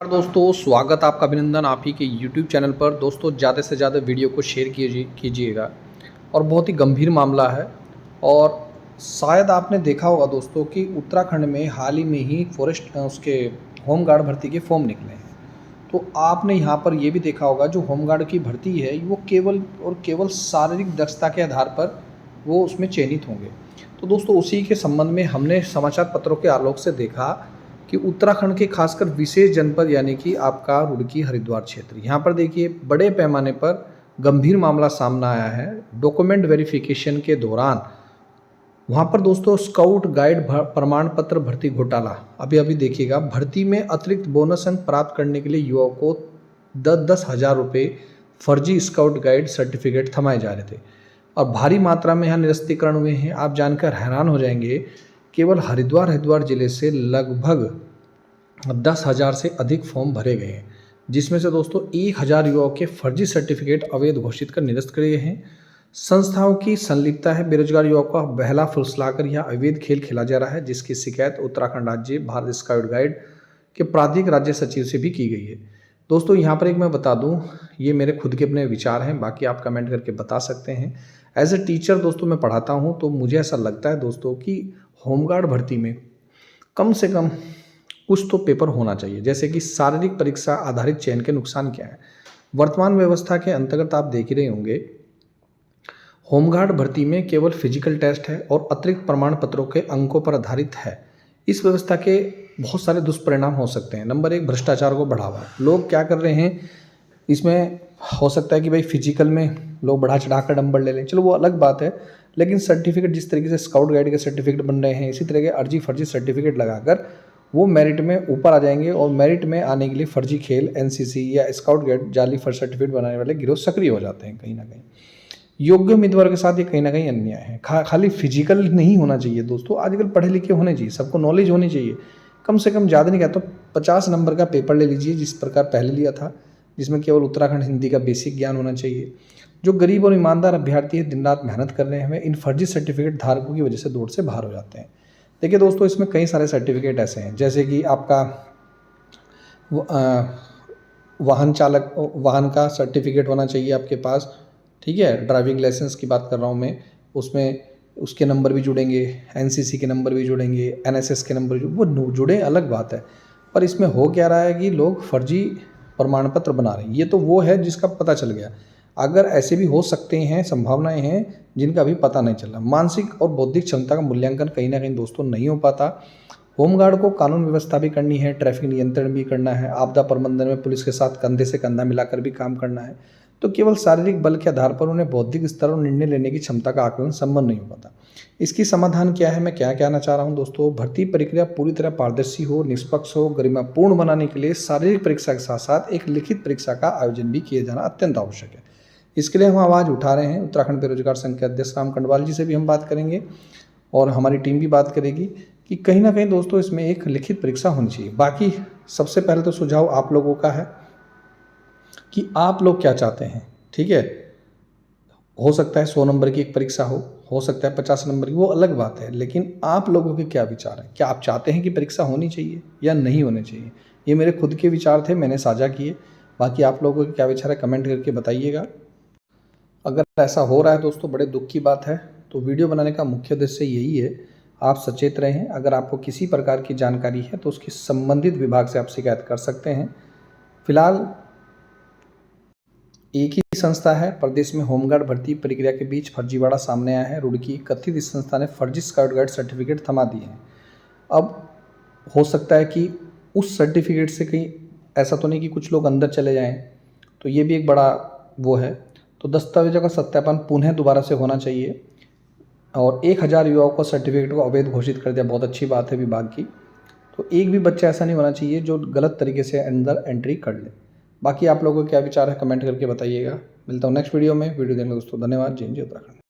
दोस्तों स्वागत आपका अभिनंदन आप ही के YouTube चैनल पर। दोस्तों ज़्यादा से ज़्यादा वीडियो को शेयर कीजिएगा और बहुत ही गंभीर मामला है। और शायद आपने देखा होगा दोस्तों कि उत्तराखंड में हाल ही में ही फॉरेस्ट उसके होमगार्ड भर्ती के फॉर्म निकले हैं। तो आपने यहाँ पर ये भी देखा होगा जो होमगार्ड की भर्ती है वो केवल और केवल शारीरिक दक्षता के आधार पर वो उसमें चयनित होंगे। तो दोस्तों उसी के संबंध में हमने समाचार पत्रों के आलोक से देखा कि उत्तराखंड के खासकर विशेष जनपद यानी कि आपका रुड़की हरिद्वार क्षेत्र, यहाँ पर देखिए बड़े पैमाने पर गंभीर मामला सामने आया है। डॉक्यूमेंट वेरिफिकेशन के दौरान वहाँ पर दोस्तों स्काउट गाइड प्रमाण पत्र भर्ती घोटाला। अभी देखिएगा, भर्ती में अतिरिक्त बोनस अंक प्राप्त करने के लिए युवाओं को 10-10 हज़ार रुपये फर्जी स्काउट गाइड सर्टिफिकेट थमाए जा रहे थे और भारी मात्रा में यहाँ निरस्तीकरण हुए हैं। आप जानकर हैरान हो जाएंगे, केवल हरिद्वार जिले से लगभग 10,000 से अधिक फॉर्म भरे गए हैं, जिसमें से दोस्तों 1,000 युवाओं के फर्जी सर्टिफिकेट अवैध घोषित कर निरस्त किए गए हैं। संस्थाओं की संलिप्तता है, बेरोजगार युवाओं का बहला फुसलाकर यह अवैध खेल खेला जा रहा है, जिसकी शिकायत उत्तराखंड राज्य भारत स्काउट गाइड के प्राधिक राज्य सचिव से भी की गई है। दोस्तों यहाँ पर एक मैं बता दूँ, ये मेरे खुद के अपने विचार हैं, बाकी आप कमेंट करके बता सकते हैं। एज ए टीचर दोस्तों मैं पढ़ाता हूँ, तो मुझे ऐसा लगता है दोस्तों कि होमगार्ड भर्ती में कम से कम कुछ तो पेपर होना चाहिए, जैसे कि शारीरिक परीक्षा आधारित चयन के नुकसान क्या है। वर्तमान व्यवस्था के अंतर्गत आप देख ही रहे होंगे, होमगार्ड भर्ती में केवल फिजिकल टेस्ट है और अतिरिक्त प्रमाण पत्रों के अंकों पर आधारित है। इस व्यवस्था के बहुत सारे दुष्परिणाम हो सकते हैं। नंबर 1, भ्रष्टाचार को बढ़ावा। लोग क्या कर रहे हैं, इसमें हो सकता है कि भाई फिजिकल में लोग बढ़ा चढ़ा कर नंबर ले लें, चलो वो अलग बात है, लेकिन सर्टिफिकेट जिस तरीके से स्काउट गाइड के सर्टिफिकेट बन रहे हैं, इसी तरह के अर्जी फर्जी सर्टिफिकेट लगाकर वो मेरिट में ऊपर आ जाएंगे और मेरिट में आने के लिए फर्जी खेल एनसीसी या स्काउट गाइड जाली फर्स्ट सर्टिफिकेट बनाने वाले गिरोह सक्रिय हो जाते हैं। कहीं ना कहीं योग्य उम्मीदवार के साथ ये कहीं ना कहीं अन्याय है। खाली फिजिकल नहीं होना चाहिए दोस्तों, आजकल पढ़े लिखे होने चाहिए, सबको नॉलेज होनी चाहिए। कम से कम ज़्यादा नहीं कहता, 50 नंबर का पेपर ले लीजिए जिस प्रकार पहले लिया था, जिसमें केवल उत्तराखंड हिंदी का बेसिक ज्ञान होना चाहिए। जो गरीब और ईमानदार अभ्यर्थी है, दिन रात मेहनत कर रहे हैं, इन फर्जी सर्टिफिकेट धारकों की वजह से दौड़ से बाहर हो जाते हैं। देखिए दोस्तों, इसमें कई सारे सर्टिफिकेट ऐसे हैं, जैसे कि आपका वाहन का सर्टिफिकेट होना चाहिए आपके पास, ठीक है, ड्राइविंग लाइसेंस की बात कर रहा हूँ मैं। उसमें उसके नंबर भी जुड़ेंगे, एनसीसी के नंबर भी जुड़ेंगे, एनएसएस के नंबर वो जुड़े, अलग बात है। पर इसमें हो क्या रहा है कि लोग फर्जी प्रमाण पत्र बना रहे हैं। ये तो वो है जिसका पता चल गया, अगर ऐसे भी हो सकते हैं, संभावनाएं हैं जिनका अभी पता नहीं चल रहा। मानसिक और बौद्धिक क्षमता का मूल्यांकन कहीं ना कहीं दोस्तों नहीं हो पाता। होमगार्ड को कानून व्यवस्था भी करनी है, ट्रैफिक नियंत्रण भी करना है, आपदा प्रबंधन में पुलिस के साथ कंधे से कंधा मिलाकर भी काम करना है। तो केवल शारीरिक बल के आधार पर उन्हें बौद्धिक स्तर और निर्णय लेने की क्षमता का आकलन संभव नहीं हो पाता। इसकी समाधान क्या है, मैं क्या कहना चाह रहा हूं दोस्तों, भर्ती प्रक्रिया पूरी तरह पारदर्शी हो, निष्पक्ष हो, गरिमापूर्ण बनाने के लिए शारीरिक परीक्षा के साथ साथ एक लिखित परीक्षा का आयोजन भी किया जाना अत्यंत आवश्यक है। इसके लिए हम आवाज़ उठा रहे हैं। उत्तराखंड बेरोजगार संघ के अध्यक्ष राम कंडवाल जी से भी हम बात करेंगे और हमारी टीम भी बात करेगी कि कहीं ना कहीं दोस्तों इसमें एक लिखित परीक्षा होनी चाहिए। बाकी सबसे पहले तो सुझाव आप लोगों का है कि आप लोग क्या चाहते हैं, ठीक है। हो सकता है 100 नंबर की एक परीक्षा हो सकता है 50 नंबर की, वो अलग बात है, लेकिन आप लोगों के क्या विचार हैं? क्या आप चाहते हैं कि परीक्षा होनी चाहिए या नहीं होनी चाहिए? ये मेरे खुद के विचार थे, मैंने साझा किए। बाकी आप लोगों के क्या विचार है, कमेंट करके बताइएगा। अगर ऐसा हो रहा है दोस्तों, बड़े दुख की बात है। तो वीडियो बनाने का मुख्य उद्देश्य यही है, आप सचेत रहें। अगर आपको किसी प्रकार की जानकारी है तो उसकी संबंधित विभाग से आप शिकायत कर सकते हैं। फिलहाल एक ही संस्था है, प्रदेश में होमगार्ड भर्ती प्रक्रिया के बीच फर्जीवाड़ा सामने आया है। रुड़की कथित इस संस्था ने फर्जी स्काउट गाइड सर्टिफिकेट थमा दिए हैं। अब हो सकता है कि उस सर्टिफिकेट से कहीं ऐसा तो नहीं कि कुछ लोग अंदर चले जाएं, तो ये भी एक बड़ा वो है। तो दस्तावेजों का सत्यापन पुनः दोबारा से होना चाहिए और 1,000 युवाओं को सर्टिफिकेट को अवैध घोषित कर दिया, बहुत अच्छी बात है विभाग की। तो एक भी बच्चा ऐसा नहीं होना चाहिए जो गलत तरीके से अंदर एंट्री कर ले। बाकी आप लोगों के क्या विचार है, कमेंट करके बताइएगा। मिलता हूँ नेक्स्ट वीडियो में। वीडियो देखने दोस्तों धन्यवाद। जय हिंद, जय उत्तराखंड।